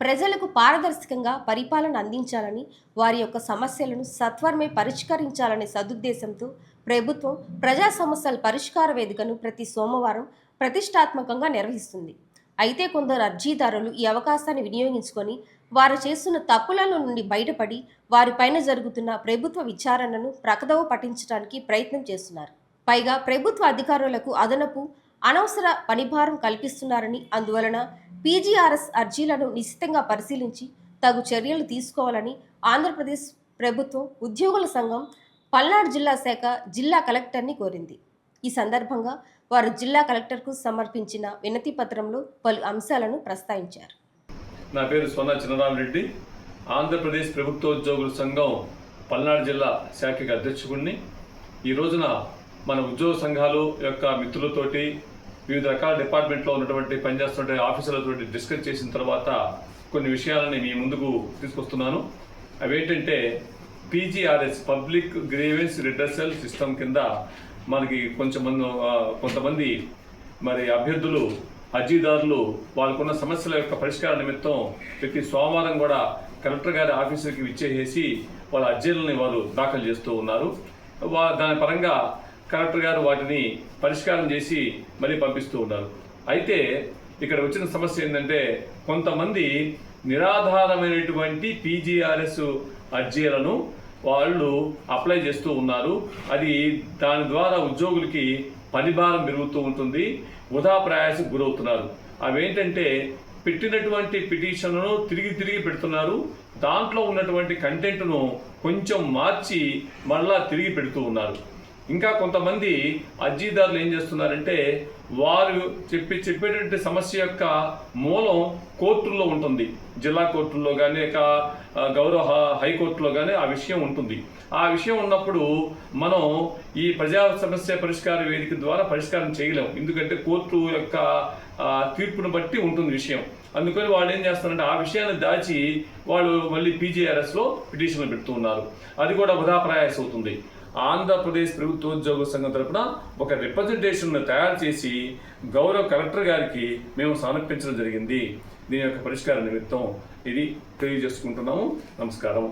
ప్రజలకు పారదర్శకంగా పరిపాలన అందించాలని, వారి యొక్క సమస్యలను సత్వరమే పరిష్కరించాలనే సదుద్దేశంతో ప్రభుత్వం ప్రజా సమస్యల పరిష్కార వేదికను ప్రతి సోమవారం ప్రతిష్టాత్మకంగా నిర్వహిస్తుంది. అయితే కొందరు అర్జీదారులు ఈ అవకాశాన్ని వినియోగించుకొని వారు చేస్తున్న తప్పుల నుండి బయటపడి వారిపైన జరుగుతున్న ప్రభుత్వ విచారణను ప్రకదవ పట్టించడానికి ప్రయత్నం చేస్తున్నారు. పైగా ప్రభుత్వ అధికారులకు అదనపు అనవసర పనిభారం కల్పిస్తున్నారని, అందువలన పీజీఆర్ఎస్ అర్జీలను నిశితంగా పరిశీలించి తగు చర్యలు తీసుకోవాలని ఆంధ్రప్రదేశ్ ప్రభుత్వం ఉద్యోగుల సంఘం పల్నాడు జిల్లా శాఖ జిల్లా కలెక్టర్ని కోరింది. ఈ సందర్భంగా వారు జిల్లా కలెక్టర్కు సమర్పించిన వినతి పత్రంలో పలు అంశాలను ప్రస్తావించారు. నా పేరు సోనా చిన్నరామరెడ్డి, ఆంధ్రప్రదేశ్ ప్రభుత్వోద్యోగుల సంఘం పల్నాడు జిల్లా శాఖకి అధ్యక్షుడిని. ఈ రోజున మన ఉద్యోగ సంఘాలు యొక్క మిత్రులతోటి వివిధ రకాల డిపార్ట్మెంట్లో ఉన్నటువంటి పనిచేస్తున్న ఆఫీసర్లతో డిస్కస్ చేసిన తర్వాత కొన్ని విషయాలని మీ ముందుకు తీసుకొస్తున్నాను. అవేంటంటే PGRS public grievance redressal system కింద మనకి కొంతమంది మరి అభ్యర్థులు అర్జీదారులు వాళ్ళకున్న సమస్యల యొక్క పరిష్కార నిమిత్తం ప్రతి సోమవారం కూడా కలెక్టర్ గారి ఆఫీసుకి విచ్చేసి వాళ్ళ అర్జీలని వారు దాఖలు చేస్తూ ఉన్నారు. దాని పరంగా కలెక్టర్ గారు వాటిని పరిష్కారం చేసి మరీ పంపిస్తూ ఉన్నారు. అయితే ఇక్కడ వచ్చిన సమస్య ఏంటంటే కొంతమంది నిరాధారమైనటువంటి పీజీఆర్ఎస్ అర్జీలను వాళ్ళు అప్లై చేస్తూ ఉన్నారు. అది దాని ద్వారా ఉద్యోగులకి పనిభారం పెరుగుతూ ఉంటుంది, వృధా ప్రయాసకు గురవుతున్నారు. అవేంటంటే పెట్టినటువంటి పిటిషన్ను తిరిగి పెడుతున్నారు. దాంట్లో ఉన్నటువంటి కంటెంట్ను కొంచెం మార్చి మళ్ళా తిరిగి పెడుతూ ఉన్నారు. ఇంకా కొంతమంది అర్జీదారులు ఏం చేస్తున్నారంటే వారు చెప్పేటువంటి సమస్య యొక్క మూలం కోర్టుల్లో ఉంటుంది. జిల్లా కోర్టుల్లో కానీ గౌరవ హైకోర్టులో కానీ ఆ విషయం ఉంటుంది. ఆ విషయం ఉన్నప్పుడు మనం ఈ ప్రజా సమస్య పరిష్కార వేదిక ద్వారా పరిష్కారం చేయలేము. ఎందుకంటే కోర్టు యొక్క తీర్పును బట్టి ఉంటుంది విషయం. అందుకని వాళ్ళు ఏం చేస్తారంటే ఆ విషయాన్ని దాచి వాళ్ళు మళ్ళీ పీజీఆర్ఎస్లో పిటిషన్లు పెడుతూ ఉన్నారు. అది కూడా వృధా ప్రయాస అవుతుంది. ఆంధ్రప్రదేశ్ ప్రభుత్వోద్యోగ సంఘం తరపున ఒక రిప్రజెంటేషన్ను తయారు చేసి గౌరవ కలెక్టర్ గారికి మేము సమర్పించడం జరిగింది. దీని యొక్క పరిష్కార నిమిత్తం ఇది తెలియజేసుకుంటున్నాము. నమస్కారం.